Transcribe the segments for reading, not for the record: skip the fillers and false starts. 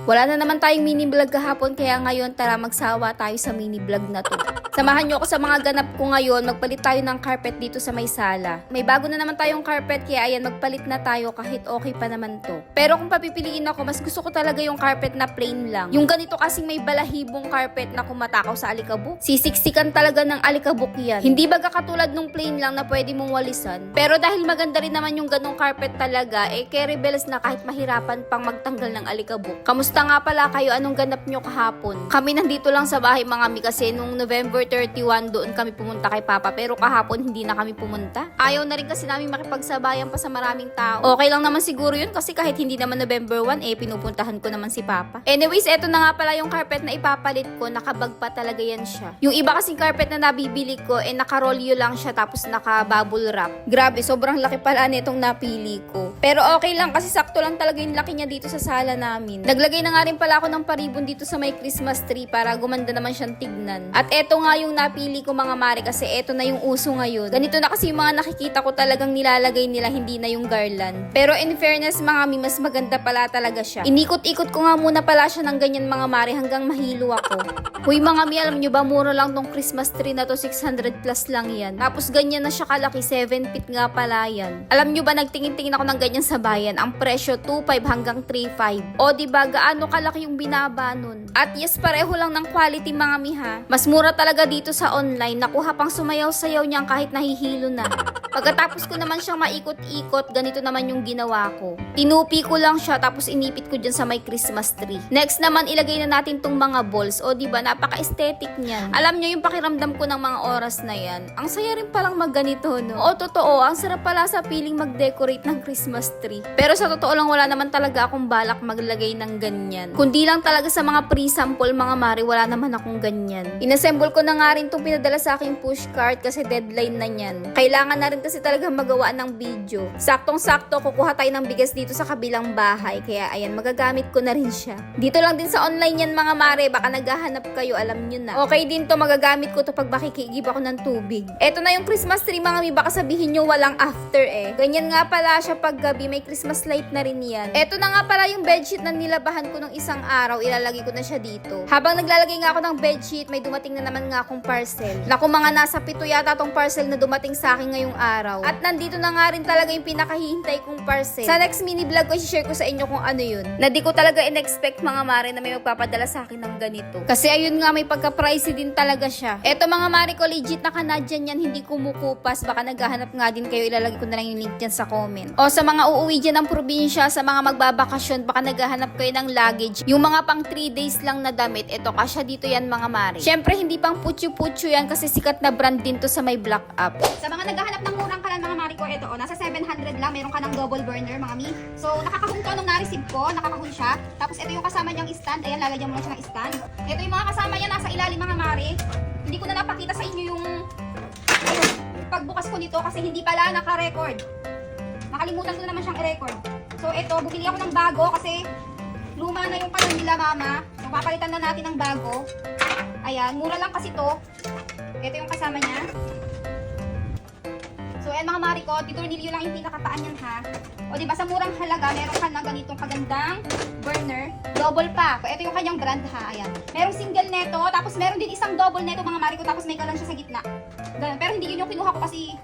Wala na naman tayong mini vlog kahapon, kaya ngayon tara magsawa tayo sa mini vlog na to. Samahan nyo ako sa mga ganap ko ngayon. Magpalit tayo ng carpet dito sa may sala. May bago na naman tayong carpet, kaya ayan, magpalit na tayo kahit okay pa naman to. Pero kung papipiliin ako, mas gusto ko talaga yung carpet na plain lang. Yung ganito kasing may balahibong carpet na kumatakaw sa alikabok. Sisiksikan talaga ng alikabok yan. Hindi baga katulad nung plain lang na pwede mong walisan. Pero dahil maganda rin naman yung ganong carpet talaga, carry bells na kahit mahirapan pang magtanggal ng alikabok. Kamusta nga pala kayo? Anong ganap nyo kahapon? Kami nandito lang sa bahay mga mi, kasi nung November 31 doon kami pumunta kay Papa, pero kahapon hindi na kami pumunta. Ayaw na rin kasi namin makipagsabayan pa sa maraming tao. Okay lang naman siguro yun kasi kahit hindi naman November 1, pinupuntahan ko naman si Papa. Anyways, eto na nga pala yung carpet na ipapalit ko. Nakabag pa talaga yan siya. Yung iba kasing carpet na nabibili ko, nakarolyo lang siya tapos naka-bubble wrap. Grabe, sobrang laki pala nitong napili ko. Pero okay lang kasi sakto lang talaga yung laki niya dito sa sala namin. Naglagay na nga rin pala ako ng paribon dito sa may Christmas tree para gumanda naman siyang tignan. At eto nga yung napili ko mga mare, kasi eto na yung uso ngayon. Ganito na kasi yung mga nakikita ko talagang nilalagay nila, hindi na yung garland. Pero in fairness mga mi, mas maganda pala talaga siya. Inikot-ikot ko nga muna pala siya ng ganyan mga mare hanggang mahilo ako. Huy mga mi, alam nyo ba, mura lang tong Christmas tree na to, 600 plus lang yan. Tapos ganyan na siya kalaki, 7 feet nga pala yan. Alam nyo ba, nagtingin-tingin ako ng ganyan sa bayan. Ang presyo 2.5 hanggang 3.5. O diba, gaano kalaki yung binaba nun. At yes, pareho lang ng quality mga mi ha. Mas mura talaga dito sa online. Nakuha pang sumayaw-sayaw niyan kahit nahihilo na. Pagkatapos ko naman siyang maikot-ikot, ganito naman yung ginawa ko. Tinupi ko lang siya tapos inipit ko dyan sa may Christmas tree. Next naman, ilagay na natin tong mga balls. O diba, napaka-aesthetic niyan. Alam nyo yung pakiramdam ko ng mga oras na yan. Ang saya rin palang magganito, no? O totoo, ang sarap pala sa feeling mag-decorate ng Christmas tree. Pero sa totoo lang, wala naman talaga akong balak maglagay ng ganyan. Kundi lang talaga sa mga pre-sample mga mari, wala naman akong ganyan. Inassemble ko na nga rin itong pinadala sa aking pushcart kasi deadline na yan. Kailangan na rin kasi talaga magawa ng video. Saktong-sakto, kukuha tayo ng bigas dito sa kabilang bahay. Kaya ayan, magagamit ko na rin siya. Dito lang din sa online yan mga mare, baka naghahanap kayo, alam nyo na. Okay din to, magagamit ko to pag makikigib ako ng tubig. Eto na yung Christmas tree mga mi, baka sabihin nyo walang after Ganyan nga pala siya pag gabi, may Christmas light na rin yan. Eto na nga pala yung bedsheet na nilabahan ko nung isang araw, ilalagay ko na siya dito. Habang naglalagay nga ako ng bedsheet, may dumating na naman nga akong parcel. Naku mga nasa 7 yata tong parcel na dumating sa akin ngayong araw. At nandito na nga rin talaga yung pinakahihintay kong parcel. Sa next mini vlog ko, share ko sa inyo kung ano yun. Na di ko talaga in-expect mga mare na may magpapadala sa akin ng ganito. Kasi ayun nga, may pagka-pricey din talaga siya. Eto mga mare ko, legit na Canadian yan, hindi kumukupas. Baka naghahanap nga din kayo, ilalagay ko na lang yung link dyan sa comment. O sa mga uuwi dyan ng probinsya, sa mga magbabakasyon, baka naghahanap kayo ng luggage. Yung mga pang 3 days lang na damit, eto kasya dito yan mga mare. Syempre hindi pang putyo-putyo yan kasi sikat na brand din to sa may Black Up. Sa mga naghahanap ng murang kalan mga mare ko, eto nasa 700 lang, meron ka ng double burner mga mi. So nakakahon to nung na-receive ko, nakakahon siya. Tapos ito yung kasama niyang stand, ayan, lalagyan mo lang siya ng stand. Ito yung mga kasama niya nasa ilalim mga mare. Hindi ko na napakita sa inyo yung pagbukas ko nito kasi hindi pala naka-record. Nakalimutan ko na naman siyang i-record. So ito, bumili ako ng bago kasi luma na yung kanon nila mama. So papalitan na natin ng bago. Ayan, mura lang kasi to. Ito yung kasama niya. So ayan mga mari ko, titornilyo lang yung pinakataan yan ha. O diba sa murang halaga, meron ka na ganitong kagandang burner. Double pa. So ito yung kanyang brand ha. Ayan. Merong single neto, tapos meron din isang double neto mga mari ko, tapos may kalan siya sa gitna. Ganun. Pero hindi yun yung kinuha ko kasi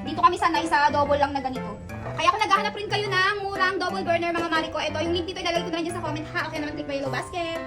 dito kami sanay sa double lang na ganito. Kaya kung naghahanap rin kayo ng murang double burner mga mari ko, ito yung link dito ilalagay ko na rin dyan sa comment ha. Okay naman, click my yellow basket.